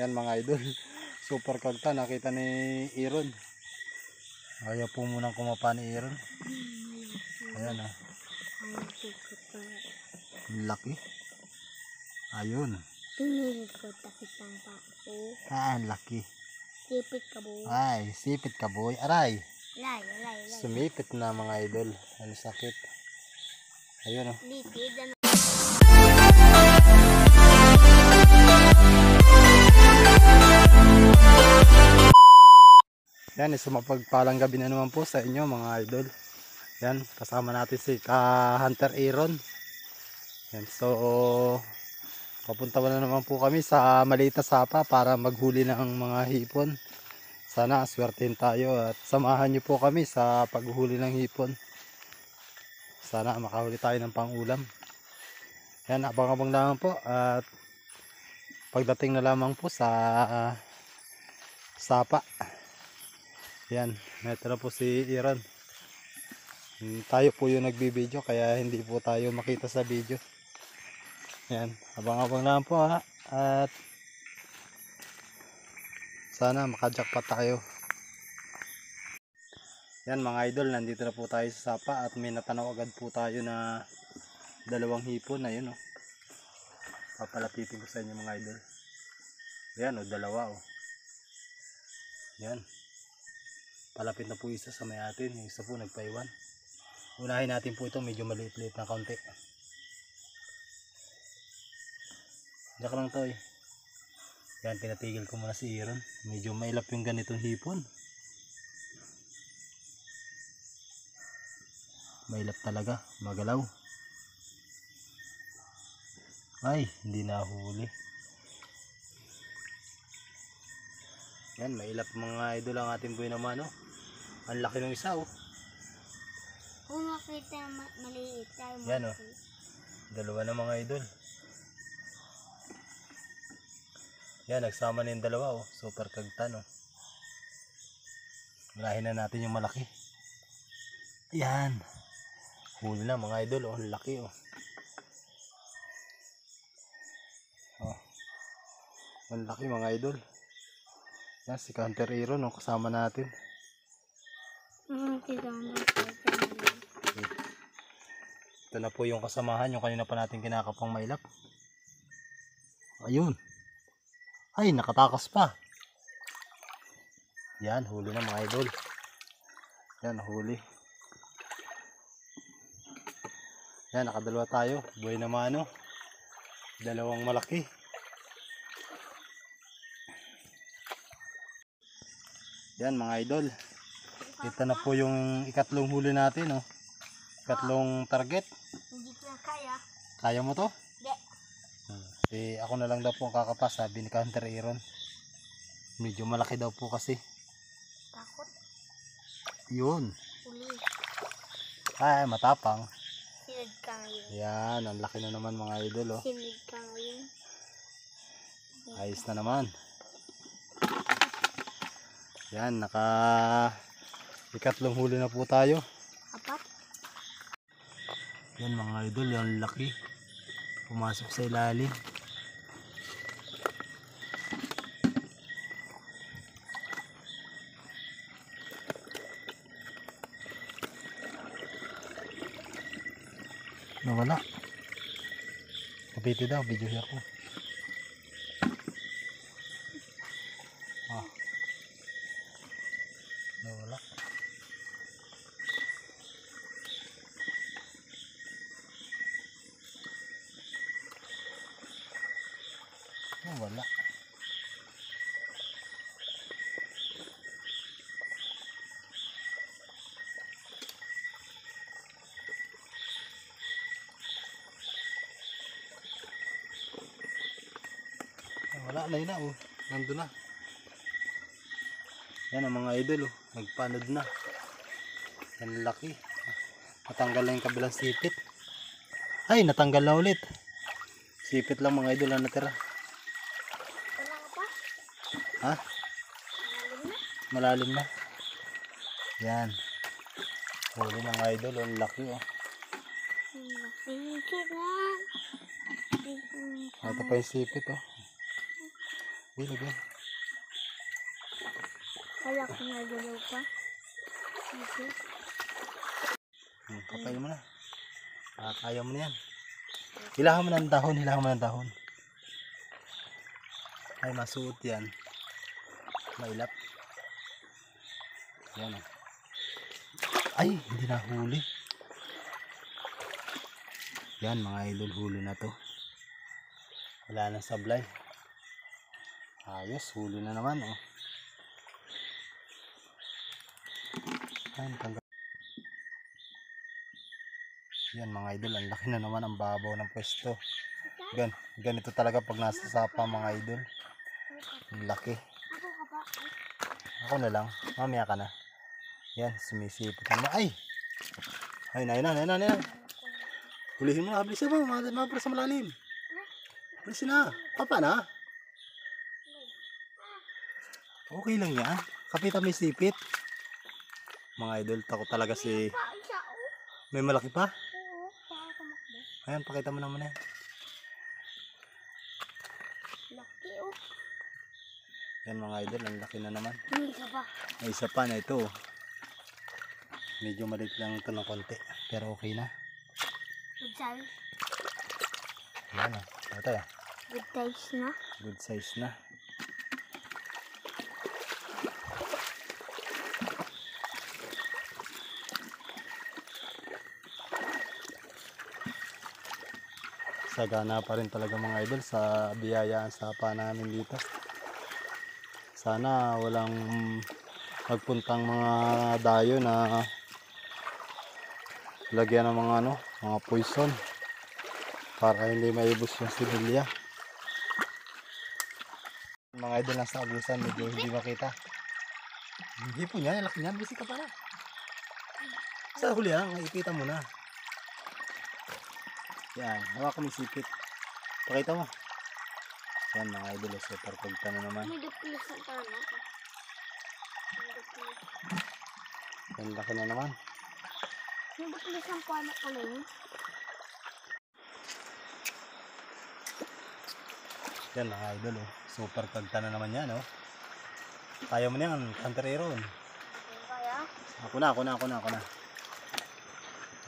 Yan mga idol. Super kagta. Nakita ni Aaron. Ayaw po munang kumapa ni Aaron. Ayan o. Laki. Ayun. Pinili ko takitang papo. Laki. Sipit ka boy. Ay, sipit ka boy. Aray. Lay. Sumipit na mga idol. Ang sakit. Ayun o. Litid ano. Yan, mapagpalang gabi na naman po sa inyo mga idol. Yan, kasama natin si Hunter Aaron. Yan, so papunta na naman po kami sa maliit na sapa para maghuli ng mga hipon. Sana swertein tayo at samahan niyo po kami sa paghuli ng hipon. Sana makahuli tayo ng pangulam. Yan, abang-abang lang po at pagdating na lamang po sa sapa. Yan, ito na po si Aaron. Tayo po yung nagbibideo kaya hindi po tayo makita sa video. Yan, abang-abang lang po ha. At sana makajackpot tayo. Yan mga idol, nandito na po tayo sa sapa at may natanaw agad po tayo na dalawang hipon. Ayun o. Papalapitin ko sa inyo mga idol. Yan o, dalawa o. Yan. Palapit na po isa sa may atin. Yung isa po nagpaiwan. Unahin natin po ito. Medyo maliit-liit na kaunti. Diyak lang to eh. Yan, pinatigil ko muna si Aaron. Medyo mailap yung ganitong hipon. Mailap talaga. Magalaw. Ay, hindi nahuli. Yan, mailap mga idol ang ating buhay naman, oh. Ang laki ng isa, oh. Kung makita maliit tayo. Yan, oh. Dalawa na mga idol. Yan, nagsama na yung dalawa, oh. Super kagtan, oh. Unahin na natin yung malaki. Yan. Huli na mga idol, oh. Ang laki, oh. Oh. Ang laki mga idol. Yan, si Hunter Aaron, no, kasama natin. Ito na po yung kasamahan, yung kanina pa natin kinakapang mailap. Ayun. Ay, nakatakas pa. Yan, huli na mga idol. Yan, huli. Yan, nakadalawa tayo. Buhay naman, no. Dalawang malaki. Yan mga idol. Ito na po yung ikatlong huli natin, oh. Ikatlong target. Hindi ko na kaya. Kaya mo to? Hindi. Ako na lang daw po ang kakapas, sabi ni Hunter Aaron. Medyo malaki daw po kasi. Takot. Yun. Uli. Ay, matapang. Sinid ka ngayon. Yan, ang laki na naman mga idol, oh. Sinid ka ngayon. Ayos na naman. Yan, ikatlong huli na po tayo. Apat. Yan mga idol, yung laki. Pumasok sa ilalim. Nawala. Kapiti daw, video ako. Nawala. Nawala. Wala na yun na, oh. Nandun na. Yan ang mga idol, oh. Nagpanod na. Yan laki. Natanggal na yung kabilang sipit. Ay, natanggal na ulit. Sipit lang mga idol ang natira. Wala ka pa? Ha? Malalim na. Malalim na. Yan. Huli mga idol, ang laki, oh. Pinigit na. Ito pa yung sipit, oh. Bilog yan. Kala ko nagalaw pa. Dito. Kapay mo na. Kaya mo na yan. Hilahan mo ng dahon, hilahan mo ng dahon. Ay, masuot yan. Mailap. Yan o. Ay, hindi na huli. Yan mga idol, huli na to. Wala nang sablay. Ayos, huli na naman oh. Yan, yan mga idol, ang laki na naman ang babaw ng pwesto. Ganito talaga pag nasa sapa mga idol. Ang laki. Ako ka pa. Ako na lang, mamaya ka na. Yan, sumisipot na. Ay! Ay, na. Hulihin mo na, bilisan mo, mapara sa malalim. Bilisan na, papa na. Okay lang yan, kapitan may sipit. Mga idol, takot talaga si... Pa, isa oh. May malaki pa? Oo, para tumakbo. Ayan, pakita mo naman yan. Laki oh. Yan mga idol, ang laki na naman. Hindi ka pa. May isa pa na ito. Medyo maliit lang ito ng konti, pero okay na. Good size. Yan o, ito ya. Good size na. Good size na. Sagana pa rin talaga mga idol sa biyayaan sa sapa namin dito. Sana walang magpuntang mga dayo na lagyan ng mga poison para hindi maibos yung similya. Mga idol nasa abusan, medyo hindi makita. Hindi po niya, laki niya, busy ka pala. Sa huli lang, ipita mo na. Yan, hawa ko may sipit. Pakita mo. Yan mga idol, super pagta na naman. May duplis na tama ka. May duplis. Yan, laki na naman. May duplis ang panak ko na yun. Yan mga idol, oh. Super pagta na naman yan. Oh. Kaya mo na yan, Hunter Aaron. Kaya? Ako na.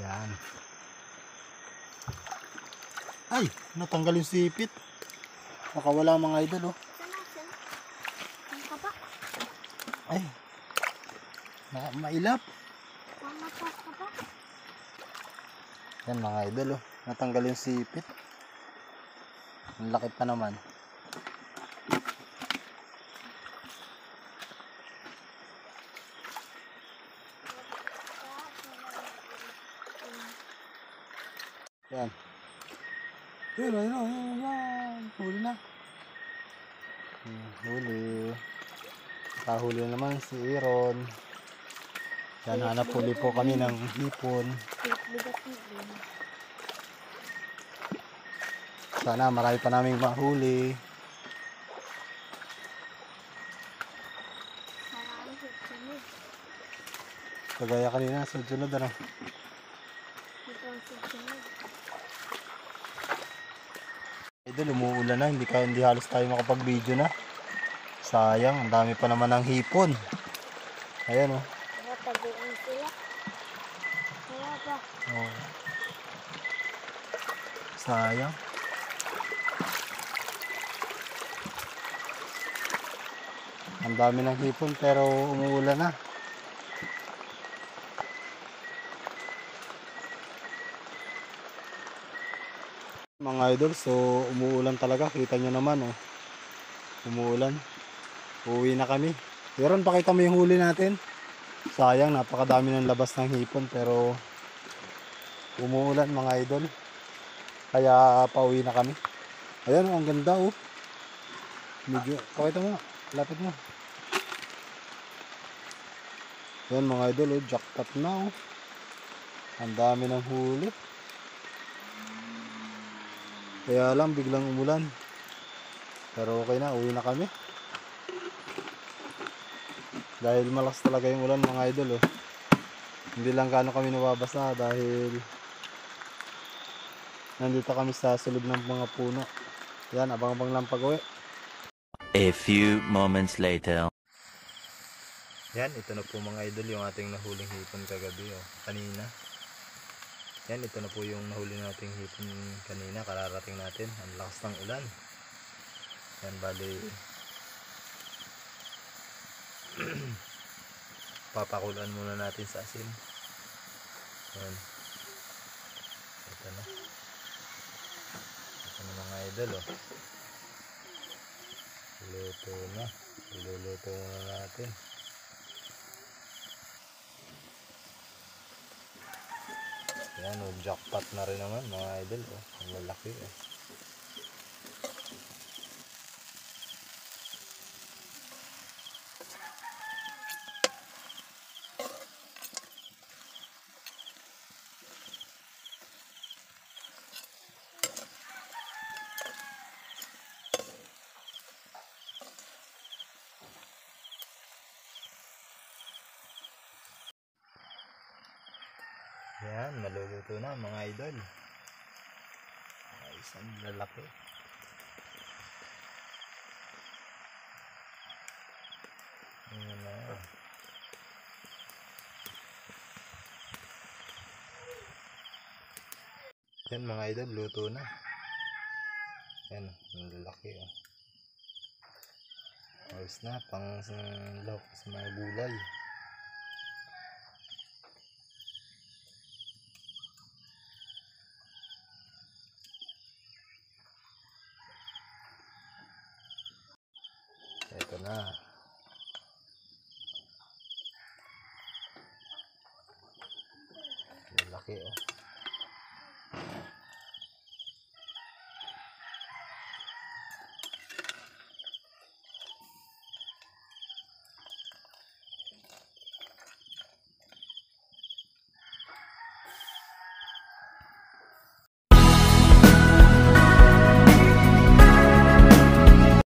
Yan. Ay, natanggal yung sipit. Nakawala mga idol, oh. Sana. Ang ka pa. Ay, mailap. Mamatas ka pa. Yan mga idol, oh. Natanggal yung sipit. Ang laki pa naman. Yan. Yan. Huli na. Huli. Kahuli na naman si Aaron. Yan, hanap huli po kami ng hipon. Bigat mo. Sana marami pa naming mahuli. Marami sunod. Kagaya kanina, sunod ano. Ito ang sunod. Idol, umuulan na, hindi halos tayo makapag-video na. Sayang, ang dami pa naman ng hipon. Ayan oh. Kaya taguan sila. Kaya ba? Oh. Sayang. Ang dami ng hipon pero umuulan na. Mga idol, so umuulan talaga. Kita nyo naman oh. Umuulan. Uwi na kami. Pero pakita mo yung huli natin. Sayang, napakadami ng labas ng hipon pero umuulan mga idol. Kaya pauwi na kami. Ayan, ang ganda oh. Medyo, pakita mo. Lapit mo. Ayan mga idol oh, jackpot na oh. Ang dami ng huli. Kaya lang biglang umulan. Pero okay na, uwi na kami. Dahil malakas talaga yung ulan mga idol oh. Hindi lang gaano kami nababasa dahil nandito kami sa sulod ng mga puno. Yan, abang-abang lang pag-uwi. A few moments later. Yan, ito na po mga idol yung ating nahuling hipon kagabi kanina. Yan, ito na po yung nahuli nating hipon kanina, kararating natin. Ang lakas ng ulan. Yan, bali papakulan muna natin sa asin. Yan. Ito na. Ito na mga idol Luto na. Iluluto na natin. Yan, jackpot na rin naman mga idol ang lalaki Yan, maluluto na mga idol. Isang lalaki. Ayan na. Yan mga idol, luto na. Yan, ang lalaki Ayos na, pang lahok sa mga gulay. Ito na. Laki